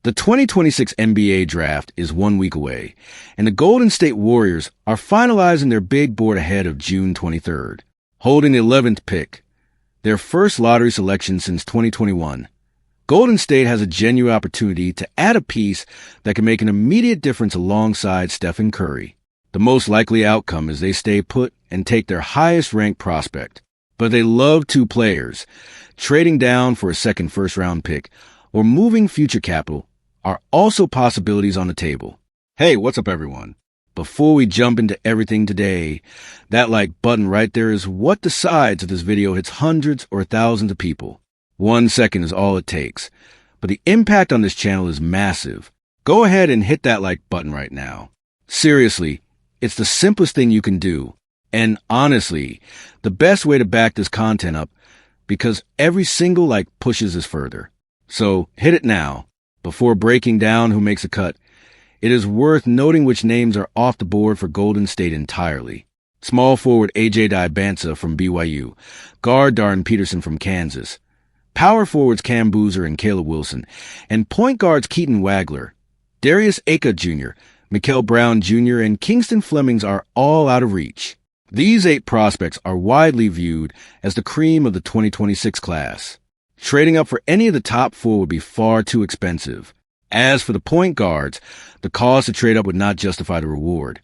The 2026 NBA draft is 1 week away, and the Golden State Warriors are finalizing their big board ahead of June 23rd. Holding the 11th pick, their first lottery selection since 2021, Golden State has a genuine opportunity to add a piece that can make an immediate difference alongside Stephen Curry. The most likely outcome is they stay put and take their highest-ranked prospect. But they love two players. Trading down for a second first-round pick or moving future capital are also possibilities on the table. Hey, what's up, everyone? Before we jump into everything today, that like button right there is what decides if this video hits hundreds or thousands of people. 1 second is all it takes, but the impact on this channel is massive. Go ahead and hit that like button right now. Seriously, it's the simplest thing you can do, and honestly, the best way to back this content up, because every single like pushes us further. So hit it now. Before breaking down who makes a cut, it is worth noting which names are off the board for Golden State entirely. Small forward A.J. Dibansa from BYU, guard Darren Peterson from Kansas, power forwards Cam Boozer and Caleb Wilson, and point guards Keaton Wagler, Darius Aka Jr., Mikael Brown Jr., and Kingston Flemings are all out of reach. These 8 prospects are widely viewed as the cream of the 2026 class. Trading up for any of the top 4 would be far too expensive. As for the point guards, the cost to trade up would not justify the reward.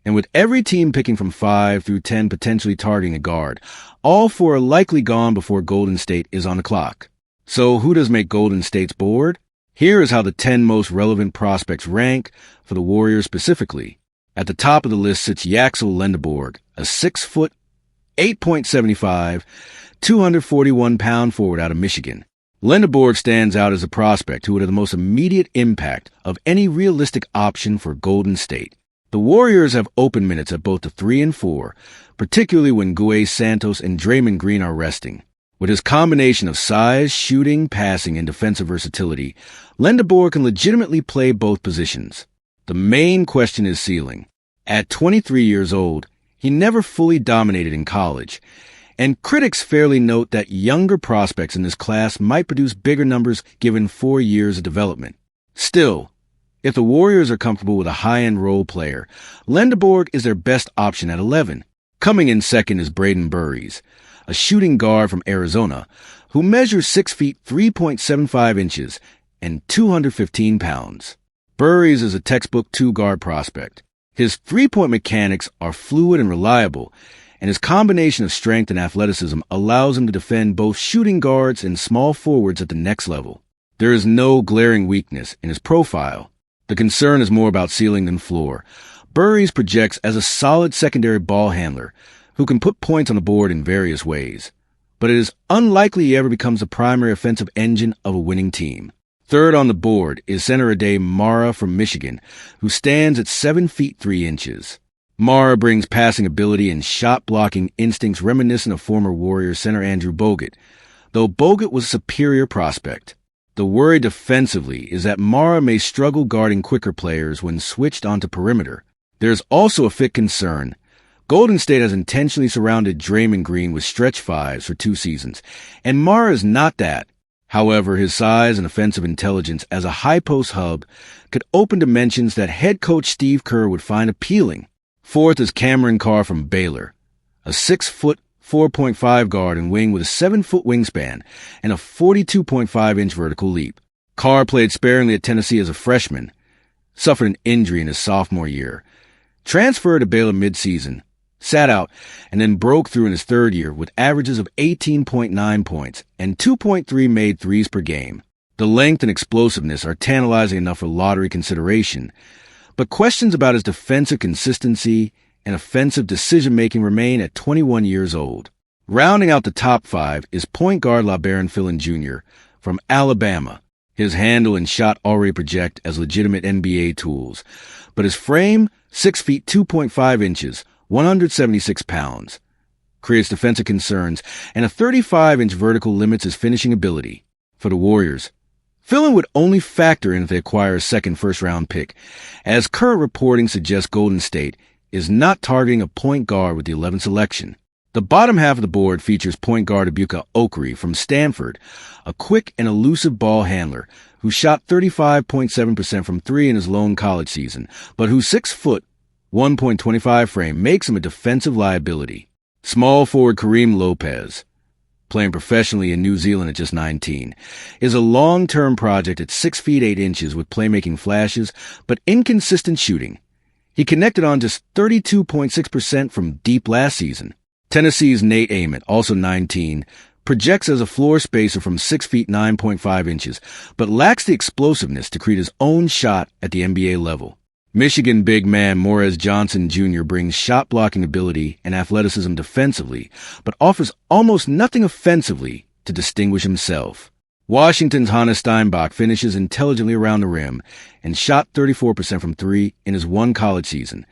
And with every team picking from 5 through 10 potentially targeting a guard, all 4 are likely gone before Golden State is on the clock. So who does make Golden State's board? Here is how the 10 most relevant prospects rank for the Warriors specifically. At the top of the list sits Yaxel Lendeborg, a 6 foot, 8.75, 241-pound forward out of Michigan. Lendeborg stands out as a prospect who would have the most immediate impact of any realistic option for Golden State. The Warriors have open minutes at both the 3 and 4, particularly when Guay Santos and Draymond Green are resting. With his combination of size, shooting, passing, and defensive versatility, Lendeborg can legitimately play both positions. The main question is ceiling. At 23 years old, he never fully dominated in college, and critics fairly note that younger prospects in this class might produce bigger numbers given 4 years of development. Still, if the Warriors are comfortable with a high-end role player, Lendeborg is their best option at 11. Coming in second is Braden Burries, a shooting guard from Arizona who measures 6 feet 3.75 inches and 215 pounds. Burries is a textbook 2-guard prospect. His three-point mechanics are fluid and reliable, and his combination of strength and athleticism allows him to defend both shooting guards and small forwards at the next level. There is no glaring weakness in his profile. The concern is more about ceiling than floor. Burries projects as a solid secondary ball handler who can put points on the board in various ways, but it is unlikely he ever becomes the primary offensive engine of a winning team. Third on the board is center Ade Mara from Michigan, who stands at 7 feet 3 inches. Mara brings passing ability and shot-blocking instincts reminiscent of former Warriors center Andrew Bogut, though Bogut was a superior prospect. The worry defensively is that Mara may struggle guarding quicker players when switched onto perimeter. There's also a fit concern. Golden State has intentionally surrounded Draymond Green with stretch 5s for 2 seasons, and Mara is not that. However, his size and offensive intelligence as a high-post hub could open dimensions that head coach Steve Kerr would find appealing. Fourth is Cameron Carr from Baylor, a 6 foot, 4.5 guard and wing with a 7-foot wingspan and a 42.5-inch vertical leap. Carr played sparingly at Tennessee as a freshman, suffered an injury in his sophomore year, transferred to Baylor mid-season, sat out, and then broke through in his 3rd year with averages of 18.9 points and 2.3 made threes per game. The length and explosiveness are tantalizing enough for lottery consideration, but questions about his defensive consistency and offensive decision-making remain at 21 years old. Rounding out the top 5 is point guard LeBaron Philin Jr. from Alabama. His handle and shot already project as legitimate NBA tools, but his frame, 6 feet 2.5 inches, 176 pounds, creates defensive concerns, and a 35-inch vertical limits his finishing ability. For the Warriors, Philin would only factor in if they acquire a second first-round pick, as current reporting suggests Golden State is not targeting a point guard with the 11th selection. The bottom half of the board features point guard Ibuka Okri from Stanford, a quick and elusive ball handler who shot 35.7% from three in his lone college season, but whose 6-foot, 1.25 frame makes him a defensive liability. Small forward Kareem Lopez, playing professionally in New Zealand at just 19, is a long-term project at 6 feet 8 inches with playmaking flashes, but inconsistent shooting. He connected on just 32.6% from deep last season. Tennessee's Nate Ament, also 19, projects as a floor spacer from 6 feet 9.5 inches, but lacks the explosiveness to create his own shot at the NBA level. Michigan big man Morez Johnson Jr. brings shot-blocking ability and athleticism defensively, but offers almost nothing offensively to distinguish himself. Washington's Hannes Steinbach finishes intelligently around the rim and shot 34% from three in his one college season,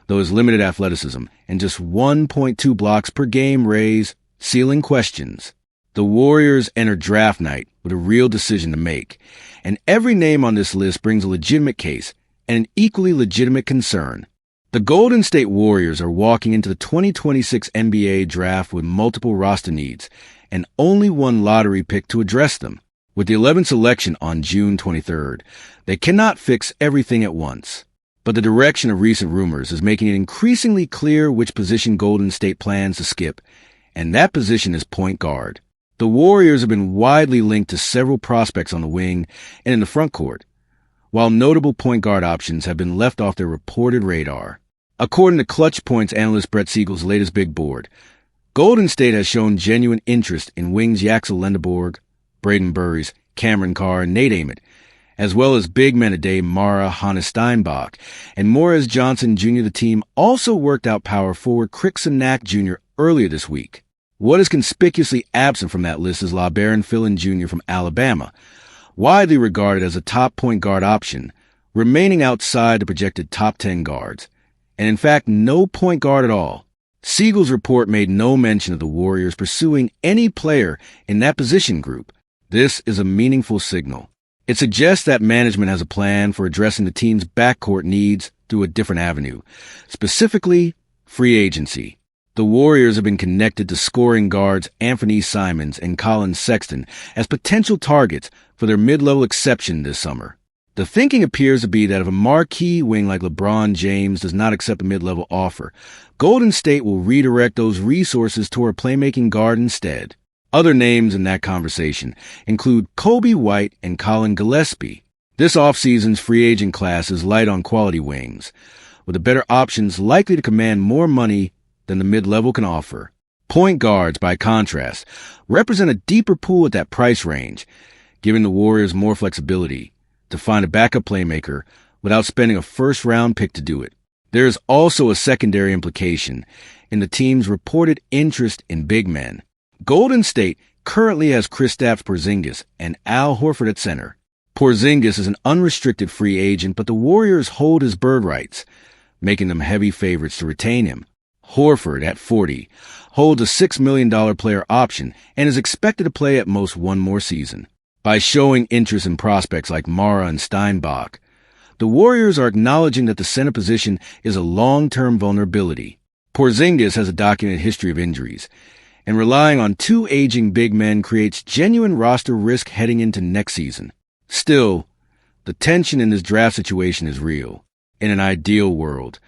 though his limited athleticism and just 1.2 blocks per game raise ceiling questions. The Warriors enter draft night with a real decision to make, and every name on this list brings a legitimate case and an equally legitimate concern. The Golden State Warriors are walking into the 2026 NBA draft with multiple roster needs and only one lottery pick to address them. With the 11th selection on June 23rd, they cannot fix everything at once. But the direction of recent rumors is making it increasingly clear which position Golden State plans to skip, and that position is point guard. The Warriors have been widely linked to several prospects on the wing and in the front court, while notable point guard options have been left off their reported radar. According to Clutch Points analyst Brett Siegel's latest big board, Golden State has shown genuine interest in wings Yaxel Lendeborg, Braden Burries, Cameron Carr, and Nate Ament, as well as big men Ade Mara, Hannes Steinbach, and Morez Johnson Jr. The team also worked out power forward Crickson Knack Jr. earlier this week. What is conspicuously absent from that list is LeBaron Philin Jr. from Alabama, widely regarded as a top point guard option, remaining outside the projected top 10 guards, and in fact no point guard at all. Siegel's report made no mention of the Warriors pursuing any player in that position group. This is a meaningful signal. It suggests that management has a plan for addressing the team's backcourt needs through a different avenue, specifically free agency. The Warriors have been connected to scoring guards Anthony Simons and Colin Sexton as potential targets for their mid-level exception this summer. The thinking appears to be that if a marquee wing like LeBron James does not accept a mid-level offer, Golden State will redirect those resources toward a playmaking guard instead. Other names in that conversation include Kobe White and Colin Gillespie. This offseason's free agent class is light on quality wings, with the better options likely to command more money than the mid-level can offer. Point guards, by contrast, represent a deeper pool at that price range, giving the Warriors more flexibility to find a backup playmaker without spending a first-round pick to do it. There is also a secondary implication in the team's reported interest in big men. Golden State currently has Kristaps Porzingis and Al Horford at center. Porzingis is an unrestricted free agent, but the Warriors hold his bird rights, making them heavy favorites to retain him. Horford, at 40, holds a $6 million player option and is expected to play at most one more season. By showing interest in prospects like Mara and Steinbach, the Warriors are acknowledging that the center position is a long-term vulnerability. Porzingis has a documented history of injuries, and relying on two aging big men creates genuine roster risk heading into next season. Still, the tension in this draft situation is real. In an ideal world,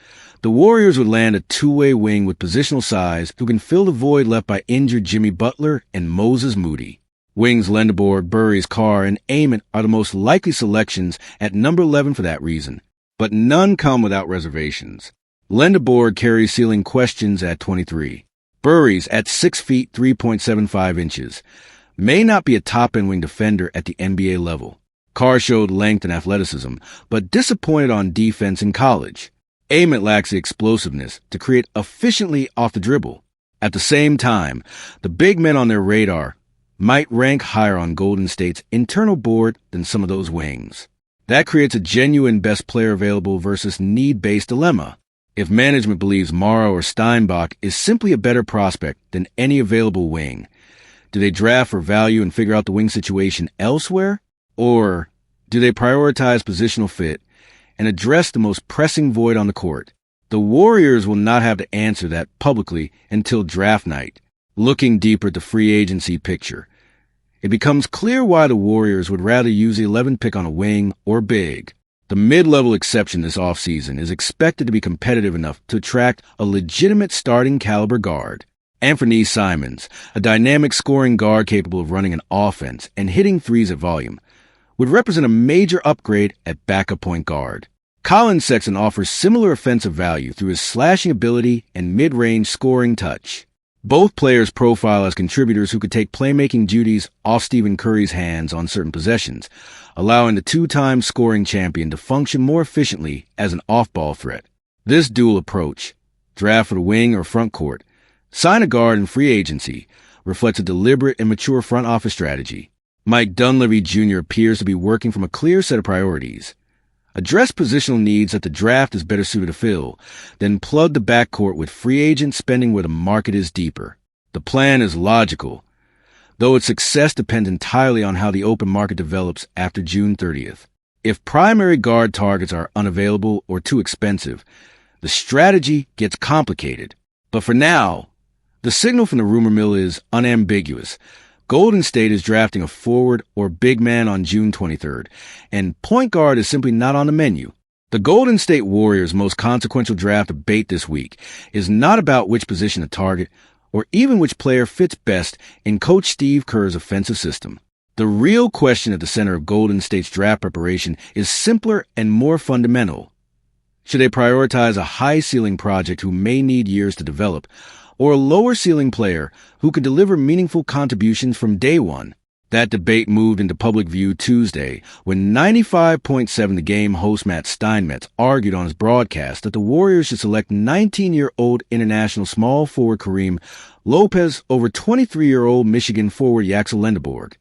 the Warriors would land a two-way wing with positional size who can fill the void left by injured Jimmy Butler and Moses Moody. Wings Lendeborg, Burries, Carr, and Ament are the most likely selections at number 11 for that reason, but none come without reservations. Lendeborg carries ceiling questions at 23. Burries, at 6 feet 3.75 inches, may not be a top-end wing defender at the NBA level. Carr showed length and athleticism, but disappointed on defense in college. Ament lacks the explosiveness to create efficiently off the dribble. At the same time, the big men on their radar might rank higher on Golden State's internal board than some of those wings. That creates a genuine best player available versus need-based dilemma. If management believes Mara or Steinbach is simply a better prospect than any available wing, do they draft for value and figure out the wing situation elsewhere? Or do they prioritize positional fit and address the most pressing void on the court? The Warriors will not have to answer that publicly until draft night. Looking deeper at the free agency picture, it becomes clear why the Warriors would rather use the 11th pick on a wing or big. The mid-level exception this offseason is expected to be competitive enough to attract a legitimate starting caliber guard. Anthony Simons, a dynamic scoring guard capable of running an offense and hitting threes at volume, would represent a major upgrade at backup point guard. Colin Sexton offers similar offensive value through his slashing ability and mid-range scoring touch. Both players profile as contributors who could take playmaking duties off Stephen Curry's hands on certain possessions, allowing the two-time scoring champion to function more efficiently as an off-ball threat. This dual approach, draft for the wing or front court, sign a guard in free agency, reflects a deliberate and mature front office strategy. Mike Dunleavy Jr. appears to be working from a clear set of priorities. Address positional needs that the draft is better suited to fill, then plug the backcourt with free agent spending where the market is deeper. The plan is logical, though its success depends entirely on how the open market develops after June 30th. If primary guard targets are unavailable or too expensive, the strategy gets complicated. But for now, the signal from the rumor mill is unambiguous. Golden State is drafting a forward or big man on June 23rd, and point guard is simply not on the menu. The Golden State Warriors' most consequential draft debate this week is not about which position to target or even which player fits best in Coach Steve Kerr's offensive system. The real question at the center of Golden State's draft preparation is simpler and more fundamental. Should they prioritize a high-ceiling project who may need years to develop, or a lower-ceiling player who can deliver meaningful contributions from day one? That debate moved into public view Tuesday when 95.7 The Game host Matt Steinmetz argued on his broadcast that the Warriors should select 19-year-old international small forward Kareem Lopez over 23-year-old Michigan forward Yaxel Lendeborg,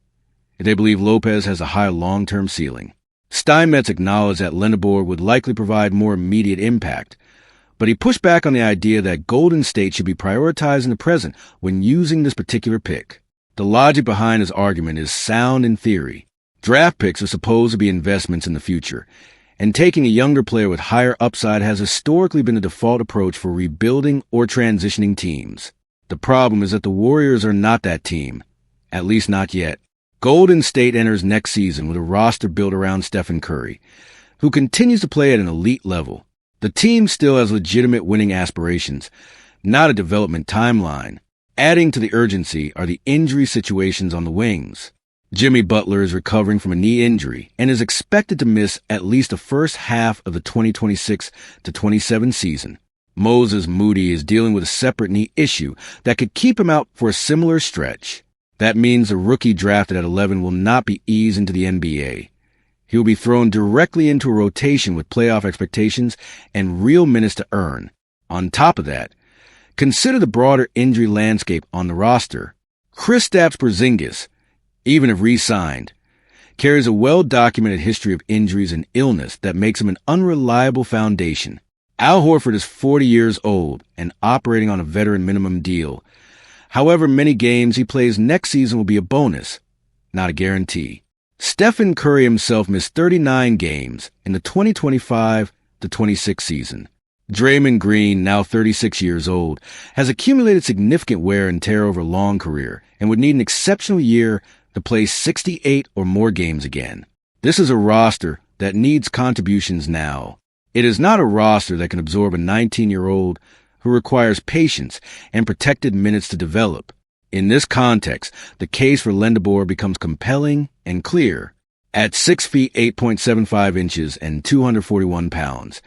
if they believe Lopez has a higher long-term ceiling. Steinmetz acknowledged that Lendeborg would likely provide more immediate impact, but he pushed back on the idea that Golden State should be prioritizing the present when using this particular pick. The logic behind his argument is sound in theory. Draft picks are supposed to be investments in the future, and taking a younger player with higher upside has historically been the default approach for rebuilding or transitioning teams. The problem is that the Warriors are not that team, at least not yet. Golden State enters next season with a roster built around Stephen Curry, who continues to play at an elite level. The team still has legitimate winning aspirations, not a development timeline. Adding to the urgency are the injury situations on the wings. Jimmy Butler is recovering from a knee injury and is expected to miss at least the first half of the 2026-27 season. Moses Moody is dealing with a separate knee issue that could keep him out for a similar stretch. That means the rookie drafted at 11 will not be eased into the NBA. He will be thrown directly into a rotation with playoff expectations and real minutes to earn. On top of that, consider the broader injury landscape on the roster. Kristaps Porzingis, even if re-signed, carries a well-documented history of injuries and illness that makes him an unreliable foundation. Al Horford is 40 years old and operating on a veteran minimum deal. However many games he plays next season will be a bonus, not a guarantee. Stephen Curry himself missed 39 games in the 2025-26 season. Draymond Green, now 36 years old, has accumulated significant wear and tear over a long career and would need an exceptional year to play 68 or more games again. This is a roster that needs contributions now. It is not a roster that can absorb a 19-year-old who requires patience and protected minutes to develop. In this context, the case for Lendeborg becomes compelling and clear. At 6 feet 8.75 inches and 241 pounds,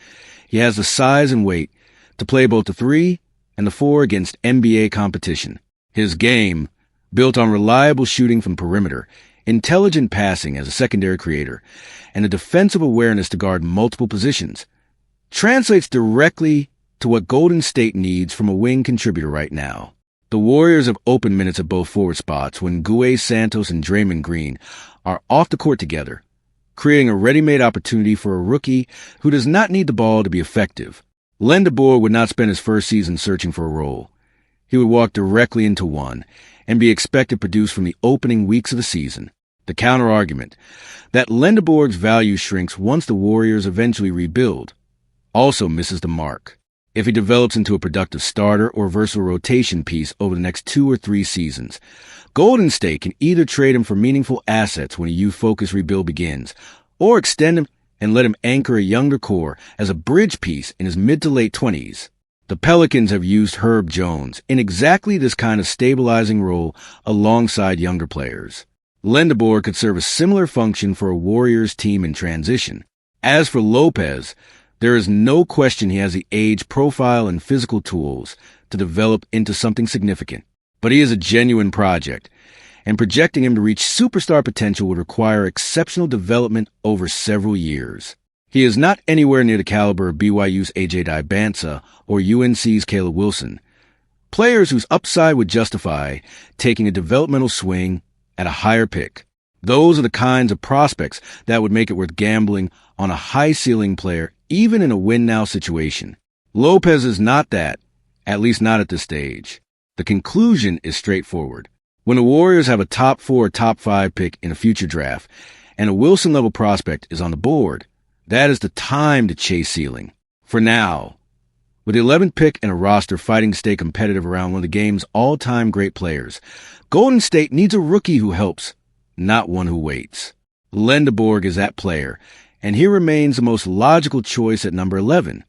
he has the size and weight to play both the 3 and the 4 against NBA competition. His game, built on reliable shooting from perimeter, intelligent passing as a secondary creator, and a defensive awareness to guard multiple positions, translates directly to what Golden State needs from a wing contributor right now. The Warriors have open minutes at both forward spots when Gue Santos and Draymond Green are off the court together, creating a ready-made opportunity for a rookie who does not need the ball to be effective. Lendeborg would not spend his first season searching for a role. He would walk directly into one and be expected to produce from the opening weeks of the season. The counter-argument that Lendeborg's value shrinks once the Warriors eventually rebuild also misses the mark. if he develops into a productive starter or versatile rotation piece over the next 2 or 3 seasons. Golden State can either trade him for meaningful assets when a youth-focused rebuild begins, or extend him and let him anchor a younger core as a bridge piece in his mid to late 20s. The Pelicans have used Herb Jones in exactly this kind of stabilizing role alongside younger players. Lendeborg could serve a similar function for a Warriors team in transition. As for Lopez, there is no question he has the age profile and physical tools to develop into something significant. But he is a genuine project, and projecting him to reach superstar potential would require exceptional development over several years. He is not anywhere near the caliber of BYU's A.J. Dibansa or UNC's Caleb Wilson, players whose upside would justify taking a developmental swing at a higher pick. Those are the kinds of prospects that would make it worth gambling on a high-ceiling player, even in a win-now situation. Lopez is not that, at least not at this stage. The conclusion is straightforward. When the Warriors have a top 4 or top 5 pick in a future draft, and a Wilson-level prospect is on the board, that is the time to chase ceiling. For now, with the 11th pick and a roster fighting to stay competitive around one of the game's all-time great players, Golden State needs a rookie who helps, not one who waits. Lendeborg is that player, and he remains the most logical choice at number 11.